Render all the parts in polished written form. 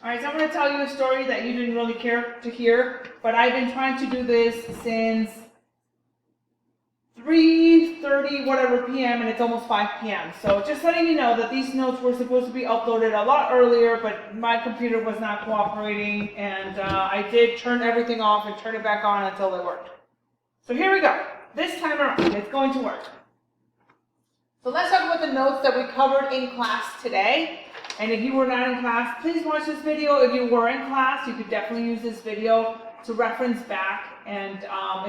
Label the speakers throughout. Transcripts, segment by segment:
Speaker 1: Alright, so I'm going to tell you a story that you didn't really care to hear, but I've been trying to do this since 3:30 whatever p.m. and it's almost 5 p.m. So just letting you know that these notes were supposed to be uploaded a lot earlier, but my computer was not cooperating, and I did turn everything off and turn it back on until it worked. So here we go. This time around, it's going to work. So let's talk about the notes that we covered in class today. And if you were not in class, please watch this video. If you were in class, you could definitely use this video to reference back. And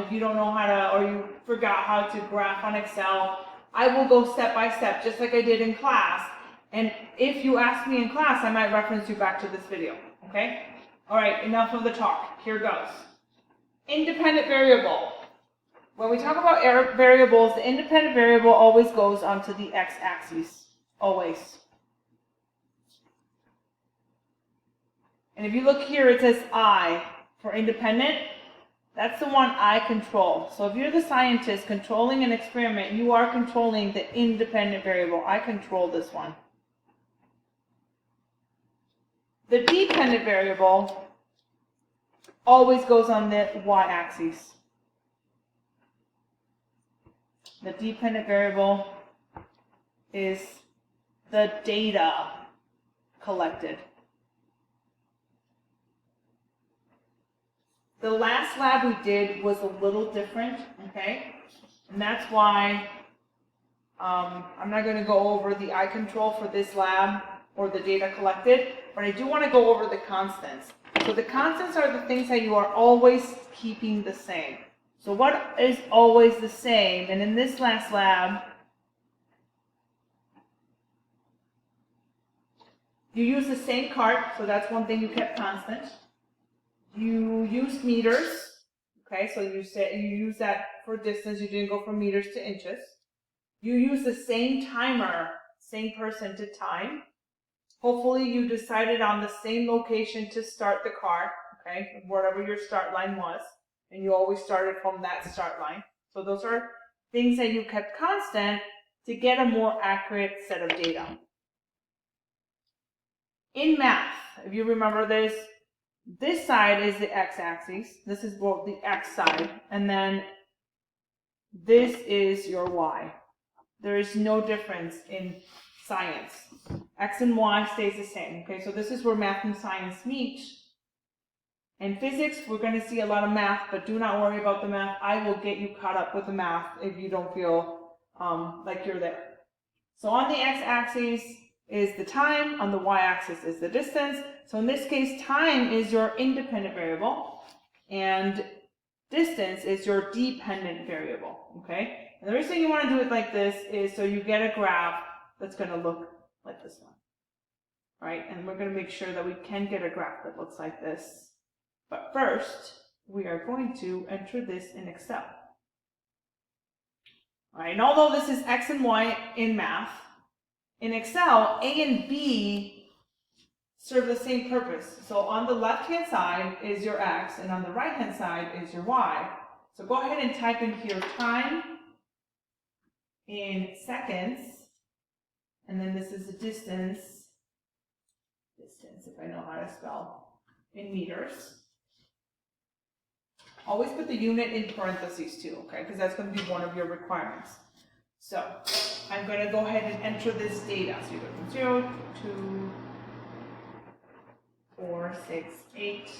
Speaker 1: if you don't know how to, or you forgot how to graph on Excel, I will go step by step, just like I did in class. And if you ask me in class, I might reference you back to this video, okay? All right, enough of the talk. Here goes. Independent variable. When we talk about variables, the independent variable always goes onto the x-axis, always. And if you look here, it says I for independent. That's the one I control. So if you're the scientist controlling an experiment, you are controlling the independent variable. I control this one. The dependent variable always goes on the y-axis. The dependent variable is the data collected. The last lab we did was a little different, okay? And that's why I'm not going to go over the I control for this lab or the data collected, but I do want to go over the constants. So the constants are the things that you are always keeping the same. So what is always the same? And in this last lab, you use the same cart, so that's one thing you kept constant. You used meters, okay, so you use that for distance, you didn't go from meters to inches. You use the same timer, same person to time. Hopefully you decided on the same location to start the car, okay, wherever your start line was, and you always started from that start line. So those are things that you kept constant to get a more accurate set of data. In math, if you remember this side is the x-axis. This is both the x side, and then this is your y. There is no difference in science. X and y stays the same. Okay, so this is where math and science meet. In physics, we're going to see a lot of math, but do not worry about the math. I will get you caught up with the math if you don't feel like you're there. So on the x-axis is the time, on the y-axis is the distance. So in this case, time is your independent variable, and distance is your dependent variable, okay? And the reason you want to do it like this is so you get a graph that's going to look like this one, right? And we're going to make sure that we can get a graph that looks like this. But first, we are going to enter this in Excel. All right, and although this is x and y in math, in Excel, A and B serve the same purpose. So on the left-hand side is your x, and on the right-hand side is your y. So go ahead and type in here time in seconds, and then this is the distance, if I know how to spell, in meters. Always put the unit in parentheses too, okay, because that's going to be one of your requirements. So I'm going to go ahead and enter this data. So you go from 0, 2, 4, 6, 8.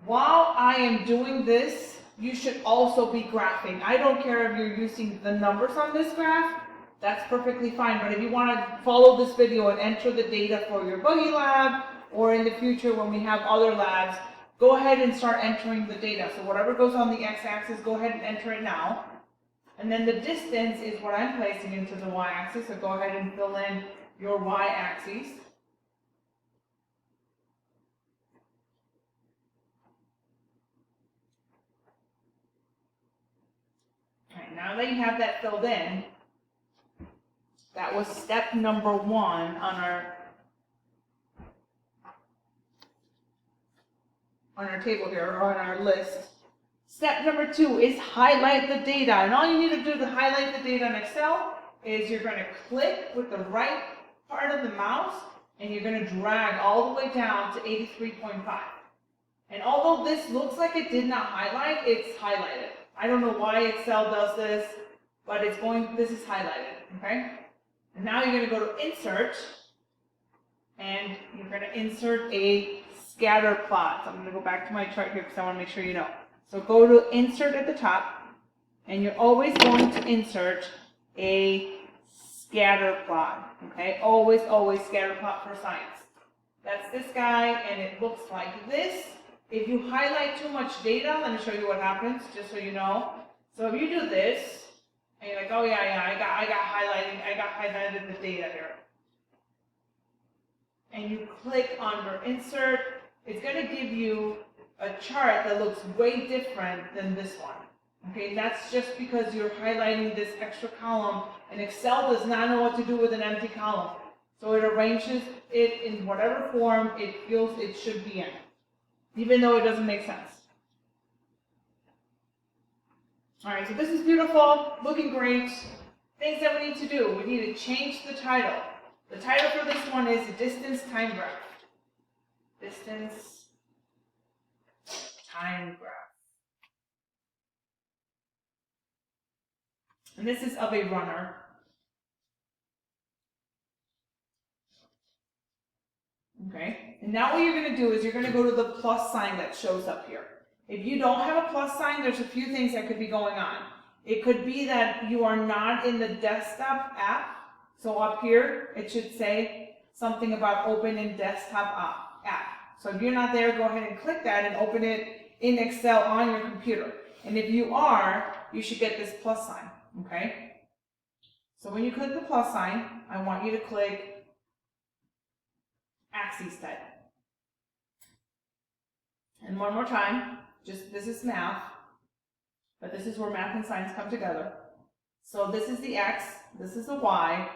Speaker 1: While I am doing this, you should also be graphing. I don't care if you're using the numbers on this graph. That's perfectly fine. But if you want to follow this video and enter the data for your buggy lab, or in the future when we have other labs, go ahead and start entering the data. So whatever goes on the x-axis, go ahead and enter it now. And then the distance is what I'm placing into the y-axis. So go ahead and fill in your y-axis. All right, now that you have that filled in, that was step number 1 on our table here, or on our list. Step number 2 is highlight the data. And all you need to do to highlight the data in Excel is you're going to click with the right part of the mouse and you're going to drag all the way down to 83.5. And although this looks like it did not highlight, it's highlighted. I don't know why Excel does this, but this is highlighted, okay? And now you're going to go to Insert, and you're going to insert a scatter plot. So I'm going to go back to my chart here because I want to make sure you know. So go to Insert at the top, and you're always going to insert a scatter plot, okay? Always, always scatter plot for science. That's this guy, and it looks like this. If you highlight too much data, let me show you what happens, just so you know. So if you do this, and you're like, oh yeah, I got highlighted the data here. And you click under Insert, it's going to give you a chart that looks way different than this one. Okay, that's just because you're highlighting this extra column, and Excel does not know what to do with an empty column. So it arranges it in whatever form it feels it should be in, even though it doesn't make sense. All right, so this is beautiful, looking great. Things that we need to do. We need to change the title. The title for this one is Distance Time Graph. Distance Time Graph. And this is of a runner. Okay, and now what you're going to do is you're going to go to the plus sign that shows up here. If you don't have a plus sign, there's a few things that could be going on. It could be that you are not in the desktop app. So up here, it should say something about open in desktop app. So if you're not there, go ahead and click that and open it in Excel on your computer. And if you are, you should get this plus sign, okay? So when you click the plus sign, I want you to click Axes Type. And one more time, this is math, but this is where math and science come together. So this is the X, this is the Y,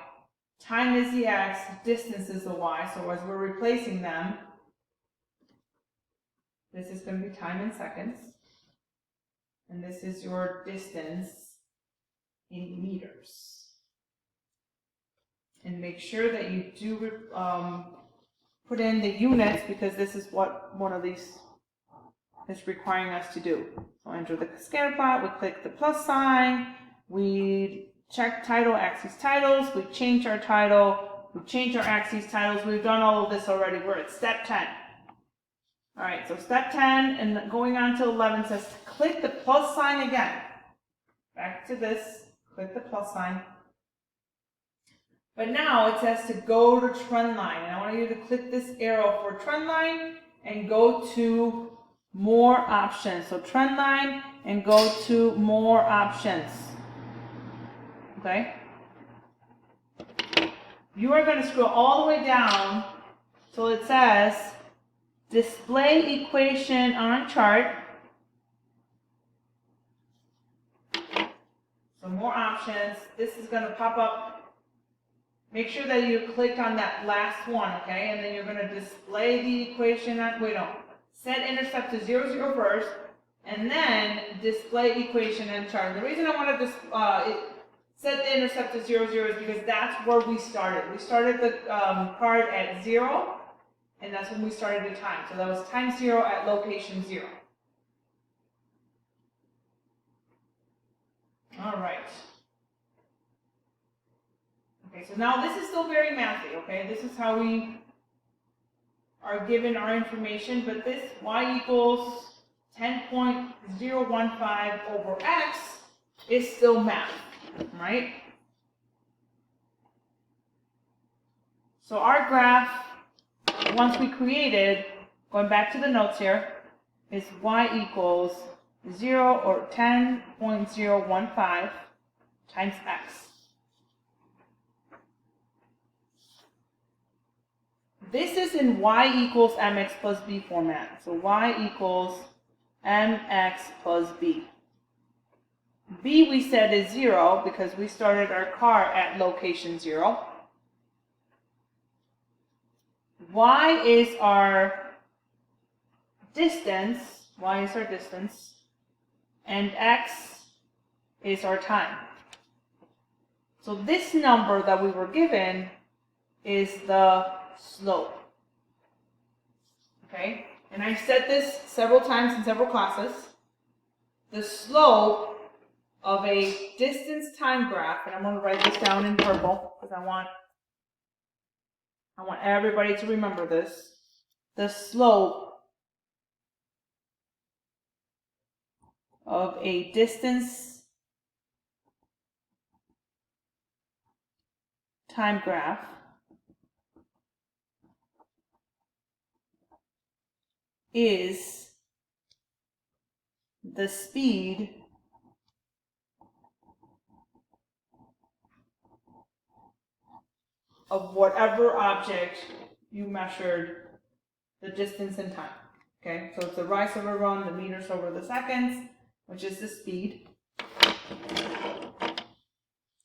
Speaker 1: time is the X, distance is the Y. So as we're replacing them, this is going to be time in seconds, and this is your distance in meters. And make sure that you do put in the units, because this is what one of these is requiring us to do. So enter the scatter plot, we click the plus sign, we check title, axes titles, we change our title, we change our axes titles. We've done all of this already. We're at step 10. All right, so step 10 and going on to 11 says click the plus sign again. Back to this, click the plus sign. But now it says to go to trend line, and I want you to click this arrow for trend line and go to more options. So trend line and go to more options. Okay? You are going to scroll all the way down till it says display equation on chart. So more options. This is going to pop up. Make sure that you clicked on that last one, okay? And then you're going to display the equation on, set intercept to 0, 0 first, and then display equation and chart. The reason I want to set the intercept to 0, 0 is because that's where we started. We started the card at 0, and that's when we started the time. So that was time 0 at location 0. All right. Okay, so now this is still very mathy, okay? This is how we are given our information, but this y equals 10.015 over x is still math, right? So our graph, once we created, going back to the notes here, is y equals 0 or 10.015 times x. This is in y equals mx plus b format. So y equals mx plus b. B we said is 0 because we started our car at location 0. Y is our distance, and x is our time. So this number that we were given is the slope. Okay? And I've said this several times in several classes. The slope of a distance time graph, and I'm going to write this down in purple because I want everybody to remember this. The slope of a distance time graph is the speed of whatever object you measured the distance in time. Okay, so it's the rice over run, the meters over the seconds, which is the speed.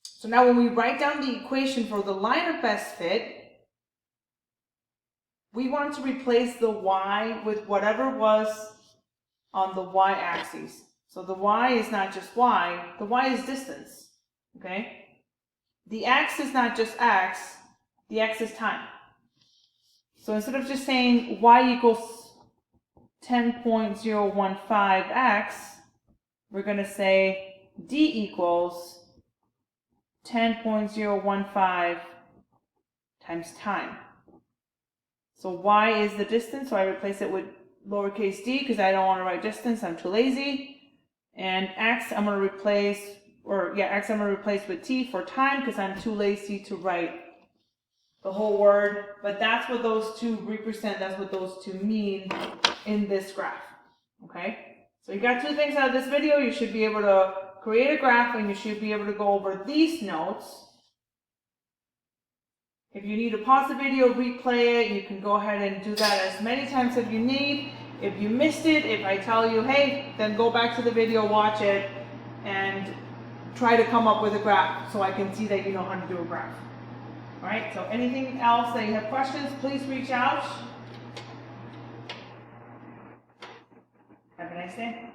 Speaker 1: So now when we write down the equation for the line of best fit, we want to replace the y with whatever was on the y-axis. So the y is not just y, the y is distance. Okay? The x is not just x, the x is time. So instead of just saying y equals 10.015x, we're going to say d equals 10.015 times time. So y is the distance, so I replace it with lowercase d because I don't want to write distance, I'm too lazy. And x I'm going to replace, x I'm going to replace with t for time because I'm too lazy to write the whole word. But that's what those two represent, that's what those two mean in this graph. Okay? So you got two things out of this video. You should be able to create a graph and you should be able to go over these notes. If you need to pause the video, replay it, you can go ahead and do that as many times as you need. If you missed it, if I tell you, hey, then go back to the video, watch it, and try to come up with a graph so I can see that you know how to do a graph. All right, so anything else that you have questions, please reach out. Have a nice day.